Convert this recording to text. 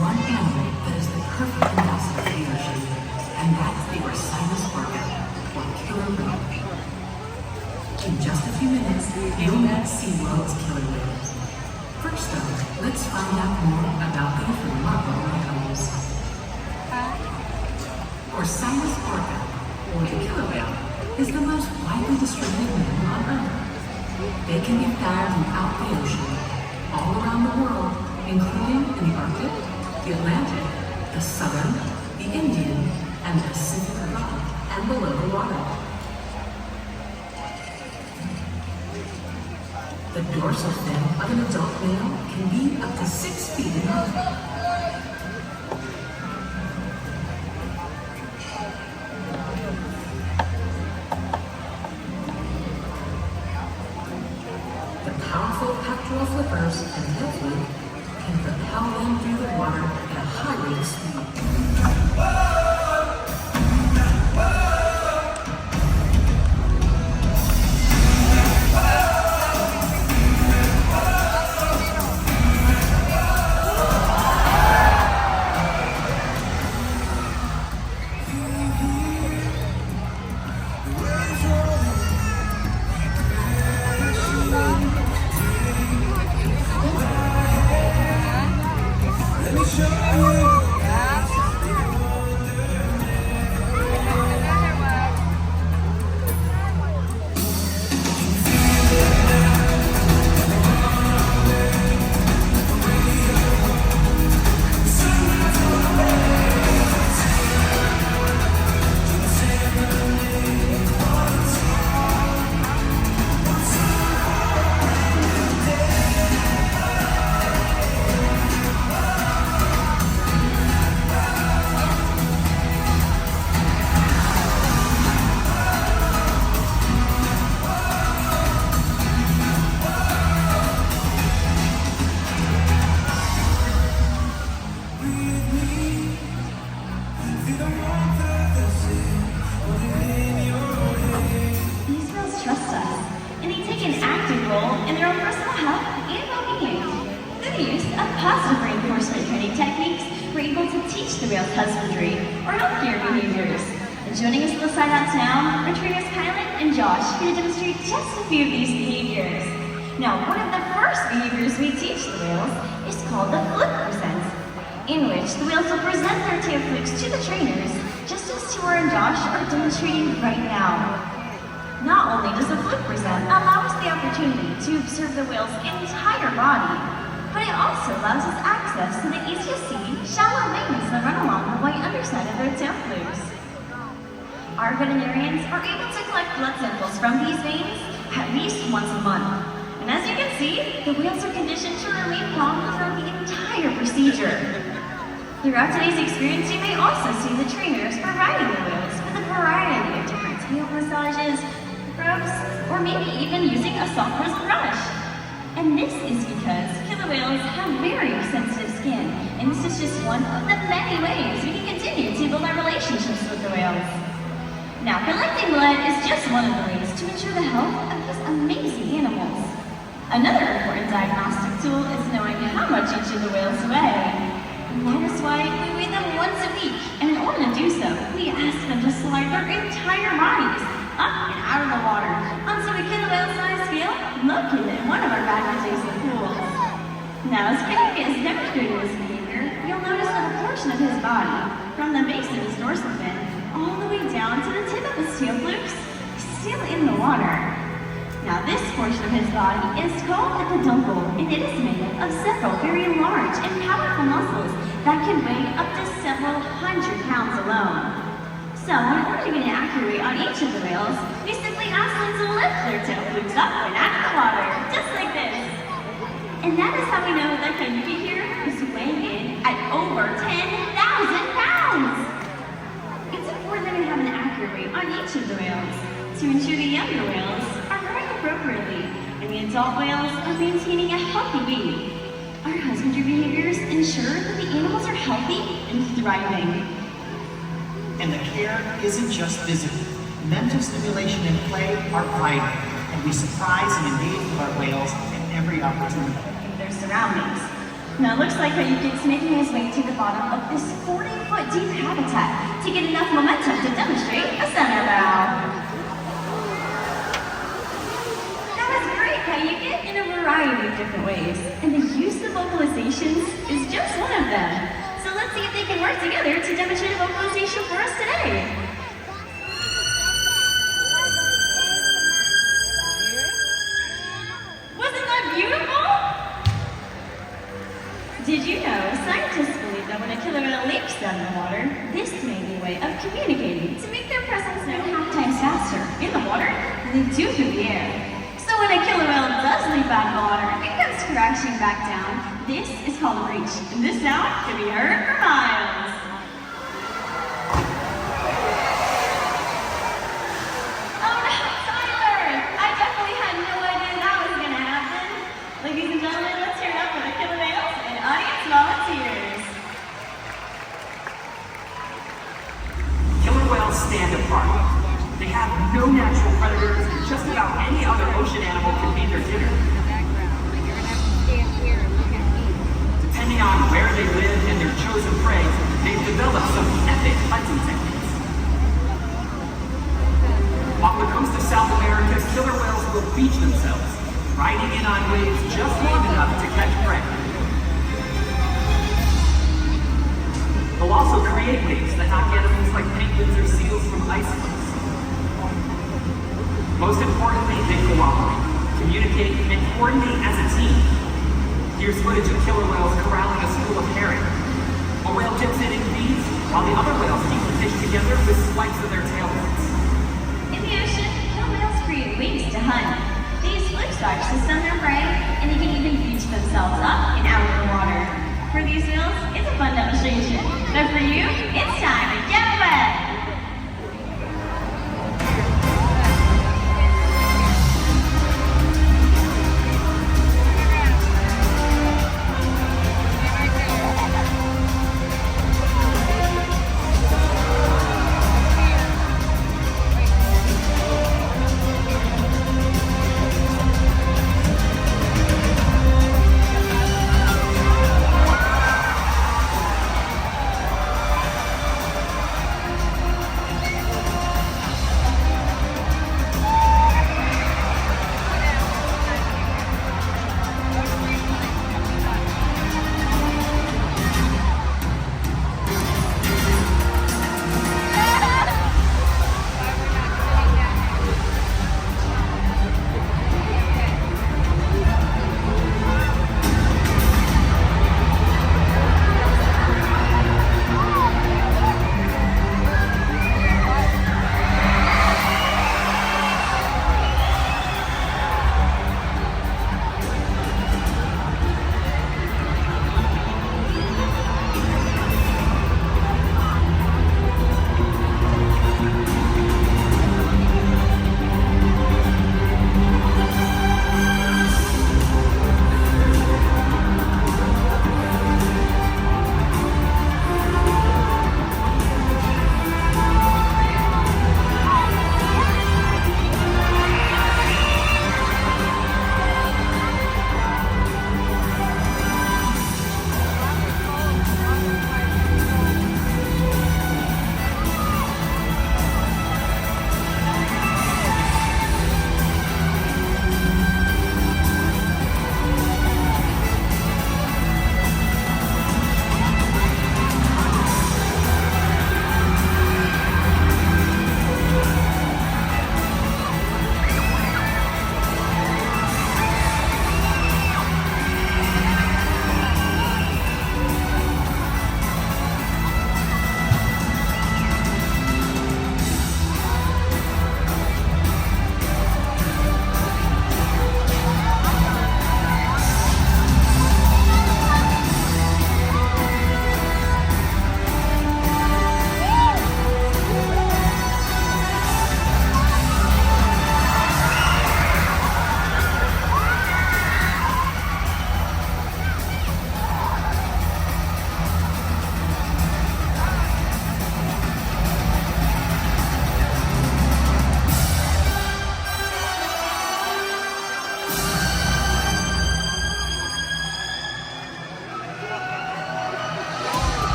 one animal that is the perfect ambassador for the ocean, and that's the Orca, or killer whale. In just a few minutes, you'll meet SeaWorld's killer whale. First though, let's find out more about these remarkable animals. Orca, or the killer whale, is the most widely distributed mammal on Earth. They can be found throughout the ocean, all around the world, including in the Arctic, the Atlantic, the Southern, the Indian, and the Pacific above and below the water. The dorsal fin of an adult male can be up to 6 feet in height. The powerful pectoral flippers and head fluke can propel them through the water at a high rate of speed. In their own personal health and well-being. Through the use of positive reinforcement training techniques, we're able to teach the whales husbandry or healthier behaviors. And joining us on the side out town are trainers Kylan and Josh, who demonstrate just a few of these behaviors. Now, one of the first behaviors we teach the whales is called the fluke present, in which the whales will present their tail flukes to the trainers, just as Tua and Josh are demonstrating right now. Not only does the fluke present allow us the opportunity to observe the whale's entire body, but it also allows us access to the easy-to-see, shallow veins that run along the white underside of their tail flukes. Our veterinarians are able to collect blood samples from these veins at least once a month. And as you can see, the whales are conditioned to remain calm throughout the entire procedure. Throughout today's experience, you may also see the trainers providing the whales with a variety of different tail massages, rubs, or maybe even using a soft bristle brush. And this is because killer whales have very sensitive skin, and this is just one of the many ways we can continue to build our relationships with the whales. Now, collecting blood is just one of the ways to ensure the health of these amazing animals. Another important diagnostic tool is knowing how much each of the whales weigh. And that is why we weigh them once a week, and in order to do so, we ask them to slide their entire bodies up and out of the water onto a killer whale size scale located in one of our bag-adjacent pools. Now, as Frank is demonstrating this behavior, you'll notice that a portion of his body, from the base of his dorsal fin all the way down to the tip of his tail flukes, is still in the water. Now, this portion of his body is called the peduncle, and it is made up of several very large and powerful muscles that can weigh up to several hundred pounds alone. So, in order to get an accurate weight on each of the whales, we simply ask them to lift their tail flukes up and out of the water, just like this. And that is how we know that Kanuki here is weighing in at over 10,000 pounds! It's important that we have an accurate weight on each of the whales to ensure the younger whales are growing appropriately and the adult whales are maintaining a healthy weight. Our husbandry behaviors ensure that the animals are healthy and thriving. And the care isn't just physical. Mental stimulation and play are vital, and we surprise and engage with our whales at every opportunity. Their surroundings. Now it looks like Ryuki's making his way to the bottom of this 40-foot deep habitat to get enough momentum to demonstrate a center bow. That was great, Ryuki, in a variety of different ways. And the use of vocalizations is just one of them. So let's see if they can work together to demonstrate a vocalization for us today. Wasn't that beautiful? Did you know scientists believe that when a killer whale leaps down in the water, this may be a way of communicating to make their presence known half times faster in the water than they do through the air. So when a killer whale does leap out of the water and comes crashing back down, this is called a breach, and this sound can be heard for miles. Oh no, Tyler! I definitely had no idea that was going to happen. Ladies and gentlemen, let's hear it up for the killer whales and audience volunteers. Killer whales stand apart. They have no natural predators, and just about any other ocean animal can be their dinner. Depending on where they live and their chosen prey, they've developed some epic hunting techniques. Off the coast of South America, killer whales will beach themselves, riding in on waves just long enough to catch prey. They'll also create waves that knock animals like penguins or seals from ice cliffs. Most importantly, they cooperate, communicate, and coordinate as a team. Here's footage of killer whales corralling a school of herring. A whale dips in and feeds, while the other whales keep the fish together with swipes of their tail fins. In the ocean, killer whales create ways to hunt. They use flip stripes to stun their prey, and they can even beach themselves up and out of the water. For these whales, it's a fun demonstration. But for you, it's time to get